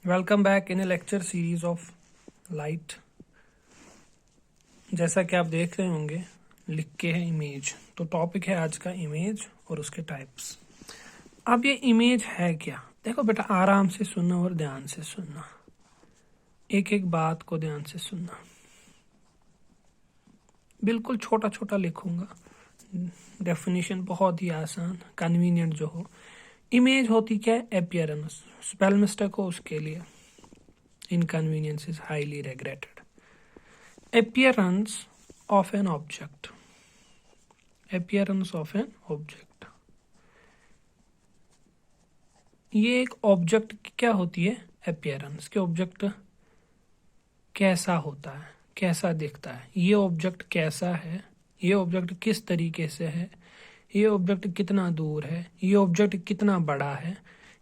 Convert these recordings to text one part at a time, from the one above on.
Welcome back in A lecture series of light. जैसा कि आप देख रहे होंगे लिख के है इमेज, तो टॉपिक है आज का इमेज और उसके टाइप्स। अब ये इमेज है क्या? देखो बेटा, आराम से सुनना और ध्यान से सुनना, एक एक बात को ध्यान से सुनना। बिल्कुल छोटा छोटा लिखूंगा, डेफिनेशन बहुत ही आसान कन्वीनियंट जो हो। इमेज होती क्या है? अपीयरेंस। स्पेल मिस्टेक हो उसके लिए inconvenience is highly regretted. Appearance of an object, appearance of an object. ये एक ऑब्जेक्ट की क्या होती है? अपीयरेंस के ऑब्जेक्ट कैसा होता है, कैसा दिखता है, ये ऑब्जेक्ट कैसा है, ये ऑब्जेक्ट किस तरीके से है, ये ऑब्जेक्ट कितना दूर है, ये ऑब्जेक्ट कितना बड़ा है,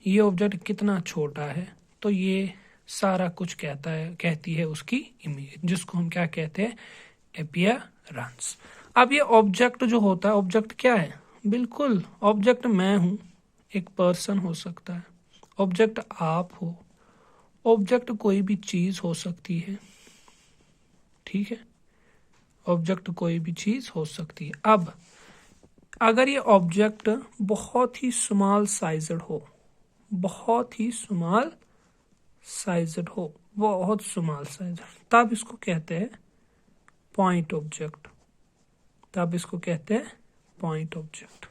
ये ऑब्जेक्ट कितना छोटा है। तो ये सारा कुछ कहती है उसकी इमेज, जिसको हम क्या कहते हैं? अपीयरेंस। अब ये ऑब्जेक्ट जो होता है, ऑब्जेक्ट क्या है? बिल्कुल ऑब्जेक्ट मैं हूं, एक पर्सन हो सकता है, ऑब्जेक्ट आप हो, ऑब्जेक्ट कोई भी चीज हो सकती है, ठीक है? ऑब्जेक्ट कोई भी चीज हो सकती है। अब अगर ये ऑब्जेक्ट बहुत ही स्मॉल साइज्ड हो, बहुत ही स्मॉल साइज्ड हो, बहुत स्मॉल साइज, तब इसको कहते हैं पॉइंट ऑब्जेक्ट, तब इसको कहते हैं पॉइंट ऑब्जेक्ट।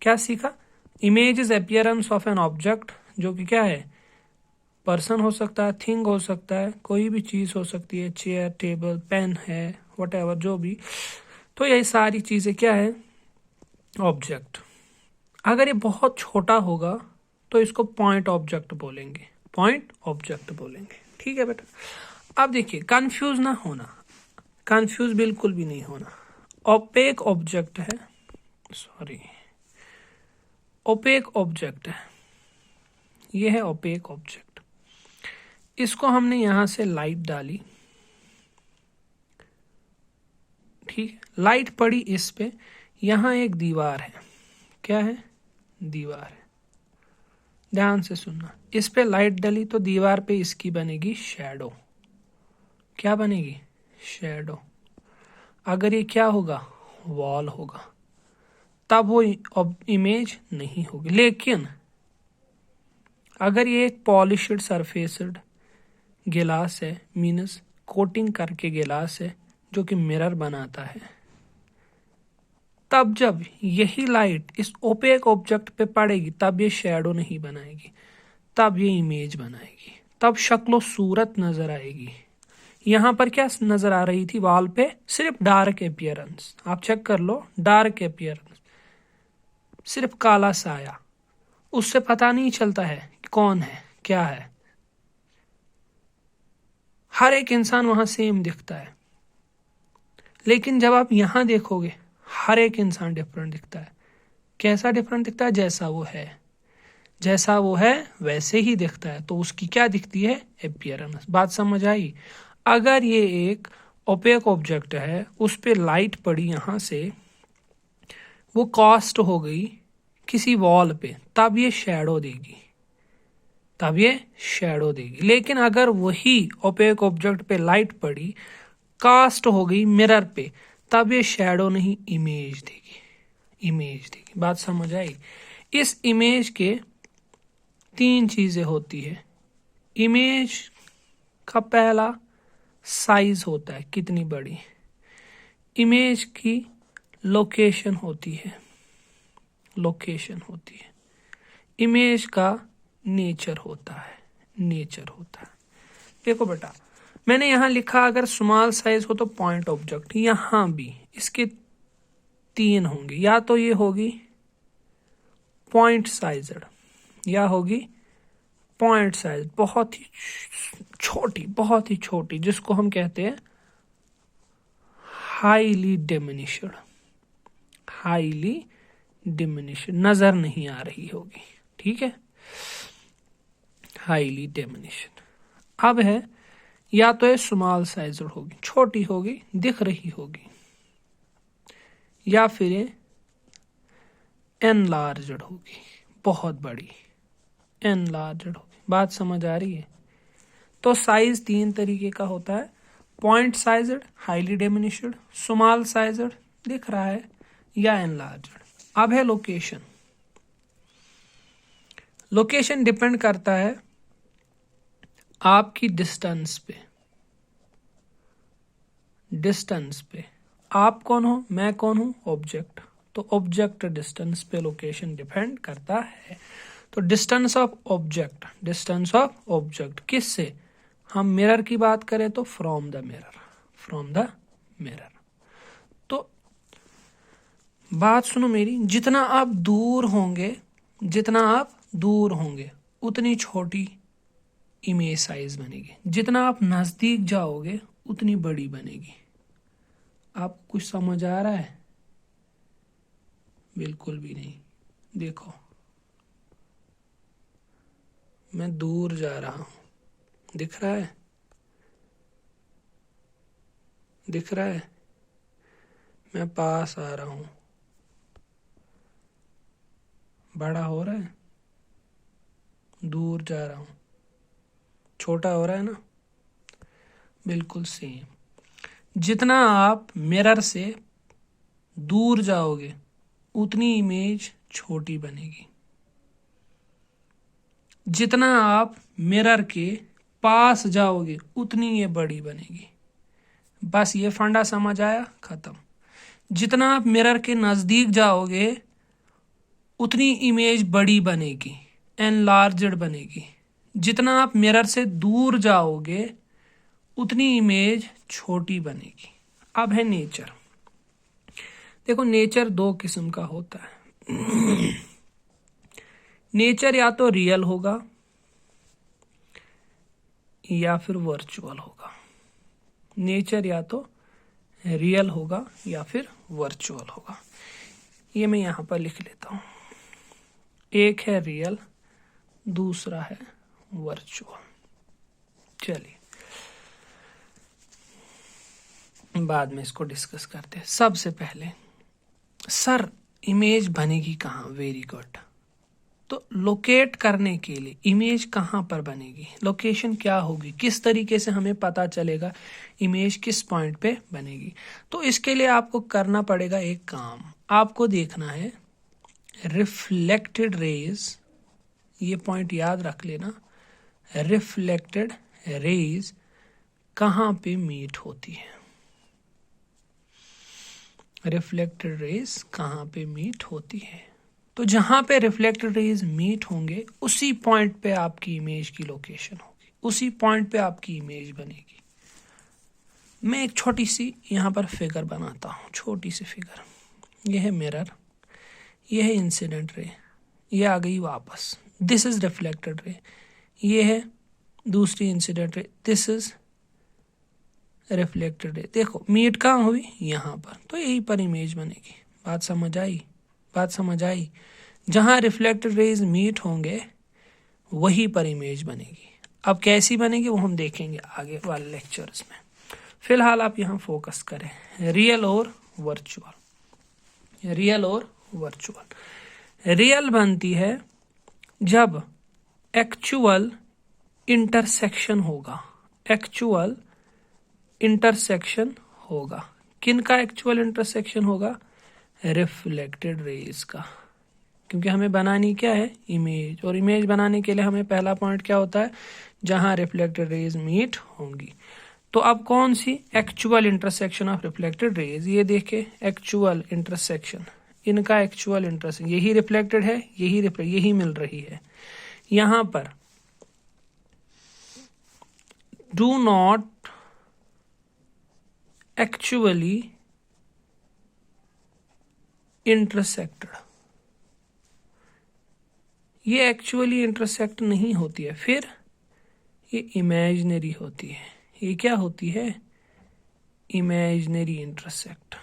क्या सीखा? Image is appearance of an object, जो कि क्या है? पर्सन हो सकता है, थिंग हो सकता है, कोई भी चीज हो सकती है, चेयर, टेबल, पेन है, व्हाटएवर जो भी। तो ये सारी चीजें क्या है? ऑब्जेक्ट। अगर ये बहुत छोटा होगा तो इसको पॉइंट ऑब्जेक्ट बोलेंगे, पॉइंट ऑब्जेक्ट बोलेंगे, ठीक है बेटा? अब देखिए, कंफ्यूज ना होना, कंफ्यूज बिल्कुल भी नहीं होना। ओपेक ऑब्जेक्ट है, सॉरी, ओपेक ऑब्जेक्ट है, ये है ओपेक ऑब्जेक्ट। इसको हमने यहां से लाइट डाली, ठीक है, लाइट पड़ी इस पे, यहां एक दीवार है, क्या है? दीवार है। ध्यान से सुनना, इस पे लाइट डली तो दीवार पे इसकी बनेगी शैडो। क्या बनेगी? शैडो। अगर ये क्या होगा? वॉल होगा, तब वो इमेज नहीं होगी। लेकिन अगर ये एक पॉलिश्ड सरफेस्ड गिलास है, मीनस कोटिंग करके गिलास है, जो कि मिरर बनाता है, तब जब यही लाइट इस ओपेक ऑब्जेक्ट पे पड़ेगी तब ये शैडो नहीं बनाएगी, तब ये इमेज बनाएगी, तब शक्लो सूरत नजर आएगी। यहां पर क्या नजर आ रही थी वॉल पे? सिर्फ डार्क अपीयरेंस। आप चेक कर लो, डार्क अपीयरेंस, सिर्फ काला साया, उससे पता नहीं चलता है कौन है, क्या है। हर एक इंसान वहां सेम दिखता है, लेकिन जब आप यहां देखोगे हर एक इंसान डिफरेंट दिखता है। कैसा डिफरेंट दिखता है? जैसा वो है, जैसा वो है वैसे ही दिखता है, तो उसकी क्या दिखती है? अपीयरेंस। बात समझ आई? अगर ये एक ओपेक ऑब्जेक्ट है, उस पे लाइट पड़ी यहां से, वो कास्ट हो गई किसी वॉल पे, तब ये शैडो देगी, तब ये शैडो देगी। लेकिन अगर वही ओपेक ऑब्जेक्ट पे लाइट पड़ी, कास्ट हो गई मिरर पे, तब ये शैडो नहीं, इमेज देगी, इमेज देगी। बात समझ आई? इस इमेज के तीन चीजें होती है। इमेज का पहला साइज होता है, कितनी बड़ी। इमेज की लोकेशन होती है, लोकेशन होती है। इमेज का नेचर होता है, नेचर होता है। देखो बेटा, मैंने यहां लिखा अगर स्मॉल साइज हो तो पॉइंट ऑब्जेक्ट, यहां भी इसके तीन होंगे, या तो ये होगी पॉइंट साइज्ड, या होगी पॉइंट साइज बहुत ही छोटी, बहुत ही छोटी, जिसको हम कहते हैं हाईली डिमिनिश्ड, हाईली डिमिनिश्ड, नजर नहीं आ रही होगी, ठीक है? Highly diminished. अब है, या तो ये स्मॉल साइज्ड होगी, छोटी होगी, दिख रही होगी, या फिर एनलार्ज्ड होगी, बहुत बड़ी, एनलार्ज्ड होगी। बात समझ आ रही है? तो साइज 3 तरीके का होता है, point sized, highly diminished, small sized दिख रहा है, या एनलार्ज्ड। अब है लोकेशन। लोकेशन डिपेंड करता है आपकी डिस्टेंस पे। डिस्टेंस पे आप कौन हो, मैं कौन हूं, ऑब्जेक्ट। तो ऑब्जेक्ट डिस्टेंस पे लोकेशन डिपेंड करता है। तो distance of object, distance of object किससे, हम मिरर की बात करें तो from the mirror, from the mirror. तो बात सुनो मेरी, जितना आप दूर होंगे, जितना आप दूर होंगे उतनी छोटी इमेज साइज बनेगी, जितना आप नजदीक जाओगे उतनी बड़ी बनेगी। आपको कुछ समझ आ रहा है? बिल्कुल भी नहीं। देखो मैं दूर जा रहा हूं, दिख रहा है, दिख रहा है, मैं पास आ रहा हूं, बड़ा हो रहा है, दूर जा रहा हूं, छोटा हो रहा है ना। बिल्कुल सेम, जितना आप मिरर से दूर जाओगे उतनी इमेज छोटी बनेगी, जितना आप मिरर के पास जाओगे उतनी ये बड़ी बनेगी। बस ये फंडा समझ आया, खत्म। जितना आप मिरर के नजदीक जाओगे उतनी इमेज बड़ी बनेगी, एनलार्ज्ड बनेगी। जितना आप मिरर से दूर जाओगे उतनी इमेज छोटी बनेगी। अब है नेचर। देखो नेचर 2 किस्म का होता है। नेचर या तो रियल होगा या फिर वर्चुअल होगा। नेचर या तो रियल होगा या फिर वर्चुअल होगा। ये मैं यहां पर लिख लेता हूं, एक है रियल, दूसरा है वर्चुअल। चलिए बाद में इसको डिस्कस करते हैं। सबसे पहले सर इमेज बनेगी कहाँ, वेरी गुड। तो लोकेट करने के लिए इमेज कहाँ पर बनेगी, लोकेशन क्या होगी, किस तरीके से हमें पता चलेगा इमेज किस पॉइंट पे बनेगी। तो इसके लिए आपको करना पड़ेगा एक काम, आपको देखना है रिफ्लेक्टेड रेज, ये पॉइंट याद रख लेना, रिफ्लेक्टेड रेज कहाँ पे मीट होती है। रिफ्लेक्टेड रेज कहाँ पे मीट होती है, तो जहां पे रिफ्लेक्टेड रेज मीट होंगे उसी पॉइंट पे आपकी इमेज की लोकेशन होगी, उसी पॉइंट पे आपकी इमेज बनेगी। मैं एक छोटी सी यहां पर फिगर बनाता हूं, छोटी सी फिगर। यह है मिरर, यह है इंसिडेंट रे, ये आ गई वापस, दिस इज रिफ्लेक्टेड रे। ये है दूसरी incident ray, this is reflected ray. देखो मीट कहाँ हुई, यहाँ पर, तो यहीं पर इमेज बनेगी। बात समझ आई, बात समझ आई। जहां रिफ्लेक्टेड रेज मीट होंगे वहीं पर इमेज बनेगी। अब कैसी बनेगी वो हम देखेंगे आगे वाले लेक्चर्स में। फिलहाल आप यहां फोकस करें रियल और वर्चुअल। रियल और वर्चुअल, रियल बनती है जब एक्चुअल इंटरसेक्शन होगा, एक्चुअल इंटरसेक्शन होगा। किन का एक्चुअल इंटरसेक्शन होगा, रिफ्लेक्टेड रेज का, क्योंकि हमें बनानी क्या है, इमेज। और इमेज बनाने के लिए हमें पहला पॉइंट क्या होता है, जहां रिफ्लेक्टेड रेज मीट होंगी। तो अब कौन सी, actual intersection of reflected rays. ये देखे एक्चुअल इंटरसेक्शन, इनका एक्चुअल इंटरसेक्शन, यही रिफ्लेक्टेड है, यही मिल रही है। यहां पर डू नॉट एक्चुअली इंटरसेक्टेड, ये एक्चुअली इंटरसेक्ट नहीं होती है, फिर ये इमेजिनरी होती है। ये क्या होती है, इमेजिनरी इंटरसेक्ट।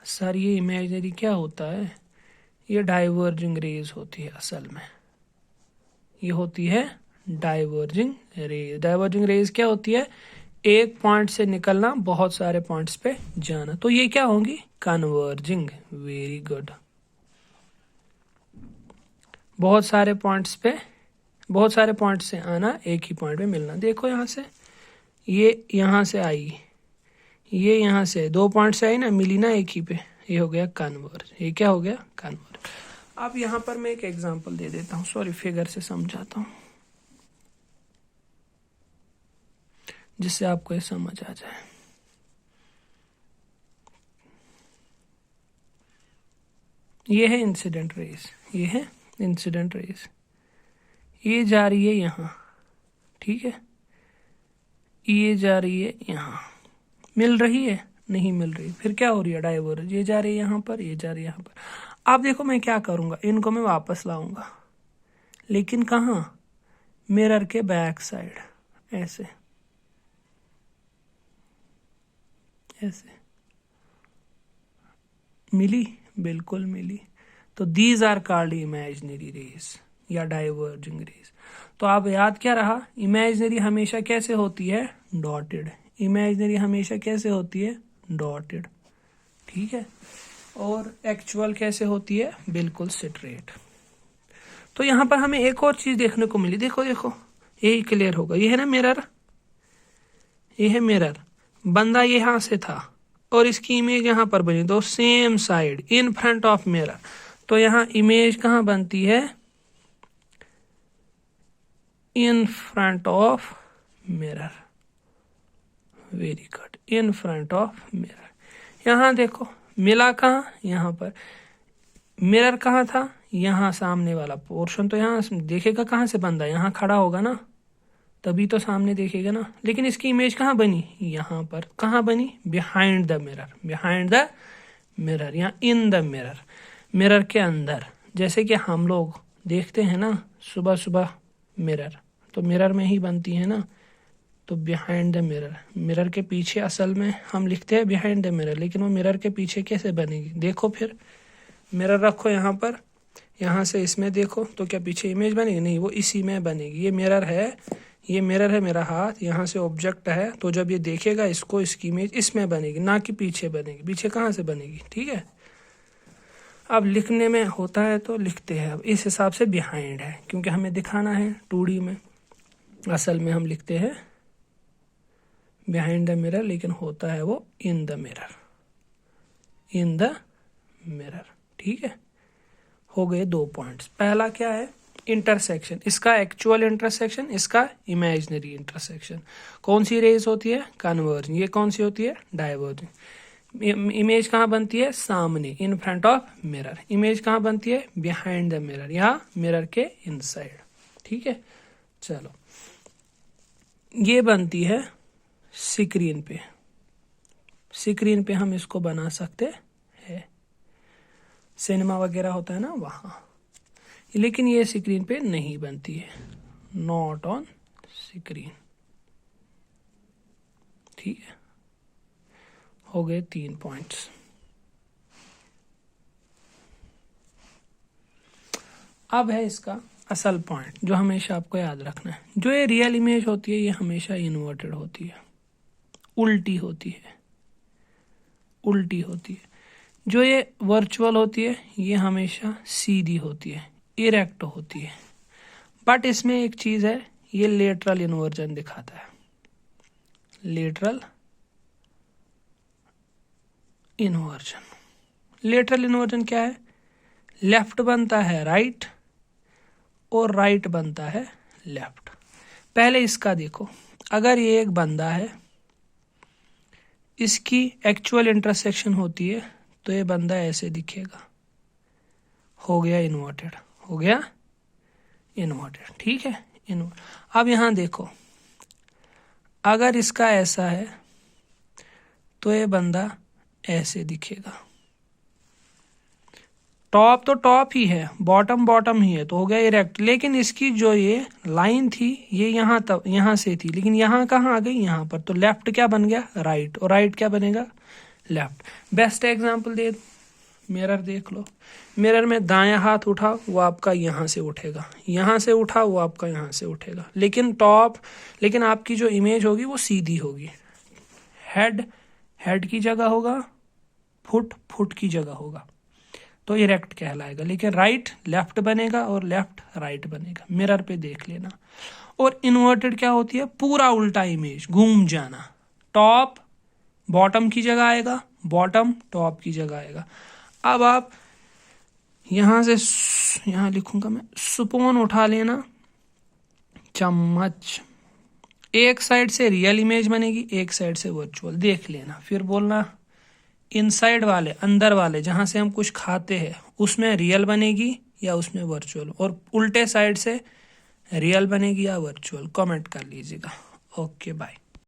सर ये इमेजिनरी क्या होता है, ये डाइवर्जिंग रेज होती है असल में, ये होती है डाइवर्जिंग रेज। डाइवर्जिंग रेज क्या होती है, एक पॉइंट से निकलना, बहुत सारे पॉइंट्स पे जाना। तो ये क्या होंगी, कन्वर्जिंग। वेरी गुड, बहुत सारे पॉइंट्स पे बहुत सारे पॉइंट से आना, एक ही पॉइंट में मिलना। देखो यहाँ से ये यहाँ से आई, ये यहाँ से 2 पॉइंट से आई ना, मिली ना एक ही पे, ये हो गया कन्वर्ज। ये क्या हो गया? कन्वर्ज। अब यहाँ पर मैं एक एग्जांपल दे देता हूँ, सॉरी फिगर से समझाता हूँ जिससे आपको ये समझ आ जाए। ये है इंसिडेंट रेस, ये है इंसिडेंट रेस, ये जा रही है यहाँ, ठीक है, ये जा रही है यहाँ, मिल रही है? नहीं मिल रही। फिर क्या हो रही है? डाइवर्ज। ये जा रही है यहाँ पर, ये जा रही है यहाँ पर। अब देखो मैं क्या करूँगा, इनको मैं वापस लाऊंगा, लेकिन कहाँ? मिरर के बैक साइड, ऐसे ऐसे। मिली? बिल्कुल मिली। तो these are called imaginary rays या डाइवर्जिंग रेस। तो आप याद क्या रहा? इमेजिनरी हमेशा कैसे होती है? डॉटेड। इमेजिनरी हमेशा कैसे होती है? डॉटेड, ठीक है। और एक्चुअल कैसे होती है? बिल्कुल स्ट्रेट। तो यहां पर हमें एक और चीज देखने को मिली, देखो देखो, यही क्लियर होगा। ये है ना मिरर, ये है मिरर, बंदा यहां से था और इसकी इमेज यहां पर बनी, दो same side in front of mirror. तो यहां इमेज कहां बनती है? In front of mirror. Very good, in front of mirror. यहां देखो मिला कहां? यहां पर। मिरर कहां था? यहां सामने वाला पोर्शन। तो यहां देखेगा कहां से बंदा? यहां खड़ा होगा ना, तभी तो सामने देखेगा ना। लेकिन इसकी इमेज कहां बनी? यहां पर। कहां बनी? Behind the mirror, behind the mirror, या इन द मिरर, मिरर के अंदर। जैसे कि हम लोग देखते हैं ना सुबह सुबह मिरर, तो मिरर में ही बनती है ना। तो बिहाइंड द मिरर, मिरर के पीछे। असल में हम लिखते हैं बिहाइंड द मिरर, लेकिन वो मिरर के पीछे कैसे बनेगी? देखो फिर मिरर रखो यहाँ पर, यहाँ से इसमें देखो, तो क्या पीछे इमेज बनेगी? नहीं, वो इसी में बनेगी। ये मिरर है, ये मिरर है मेरा हाथ, यहाँ से ऑब्जेक्ट है, तो जब ये देखेगा इसको, इसकी इमेज इसमें बनेगी, ना कि पीछे बनेगी। पीछे कहाँ से बनेगी? ठीक है। अब लिखने में होता है तो लिखते हैं, अब इस हिसाब से बिहाइंड है, क्योंकि हमें दिखाना है 2D में। असल में हम लिखते हैं बिहाइंड द मिरर, लेकिन होता है वो in the mirror, in the mirror, ठीक है। हो गए 2 पॉइंट्स। पहला क्या है? इंटरसेक्शन, इसका एक्चुअल इंटरसेक्शन, इसका इमेजिनरी इंटरसेक्शन। कौन सी रेस होती है? कन्वर्जिंग। ये कौन सी होती है? डाइवर्जिंग। इमेज कहाँ बनती है? सामने, in front of mirror. Image कहाँ बनती है? बिहाइंड द मिरर, या मिरर के इनसाइड, ठीक है। चलो, ये बनती है स्क्रीन पे। स्क्रीन पे हम इसको बना सकते हैं, सिनेमा वगैरह होता है ना वहां, लेकिन ये स्क्रीन पे नहीं बनती है, नॉट ऑन स्क्रीन, ठीक है। हो गए 3 पॉइंट्स। अब है इसका असल पॉइंट जो हमेशा आपको याद रखना है। जो ये रियल इमेज होती है ये हमेशा इन्वर्टेड होती है, उल्टी होती है, उल्टी होती है। जो ये वर्चुअल होती है ये हमेशा सीधी होती है, इरेक्ट होती है। बट इसमें एक चीज है, ये लेटरल इन्वर्जन दिखाता है। Lateral inversion. लेटरल इन्वर्जन क्या है? लेफ्ट बनता है राइट और राइट बनता है लेफ्ट। पहले इसका देखो, अगर ये एक बंदा है, इसकी एक्चुअल इंटरसेक्शन होती है, तो ये बंदा ऐसे दिखेगा। हो गया इन्वर्टेड, हो गया इन्वर्टेड, ठीक है। अब यहां देखो, अगर इसका ऐसा है तो ये बंदा ऐसे दिखेगा। टॉप तो टॉप ही है, बॉटम बॉटम ही है, तो हो गया इरेक्ट। लेकिन इसकी जो ये लाइन थी ये यहाँ से थी, लेकिन यहाँ कहाँ आ गई? यहाँ पर। तो लेफ्ट क्या बन गया? राइट, और राइट क्या बनेगा? लेफ्ट। बेस्ट एग्जांपल दे, मिरर देख लो। मिरर में दायां हाथ उठा वो आपका यहाँ से उठेगा, यहाँ से उठा वो आपका यहाँ से उठेगा, लेकिन आपकी जो इमेज होगी वो सीधी होगी। हेड की जगह होगा, फुट की जगह होगा। तो इरेक्ट कहलाएगा, लेकिन राइट लेफ्ट बनेगा और लेफ्ट राइट बनेगा। मिरर पे देख लेना। और इन्वर्टेड क्या होती है? पूरा उल्टा इमेज, घूम जाना। टॉप बॉटम की जगह आएगा, बॉटम टॉप की जगह आएगा। अब आप यहां से, यहां लिखूंगा मैं, स्पून उठा लेना, चम्मच। एक साइड से रियल इमेज बनेगी, एक साइड से वर्चुअल। देख लेना, फिर बोलना इनसाइड वाले, अंदर वाले जहां से हम कुछ खाते हैं, उसमें रियल बनेगी या उसमें वर्चुअल, और उल्टे साइड से रियल बनेगी या वर्चुअल। कमेंट कर लीजिएगा। Okay bye.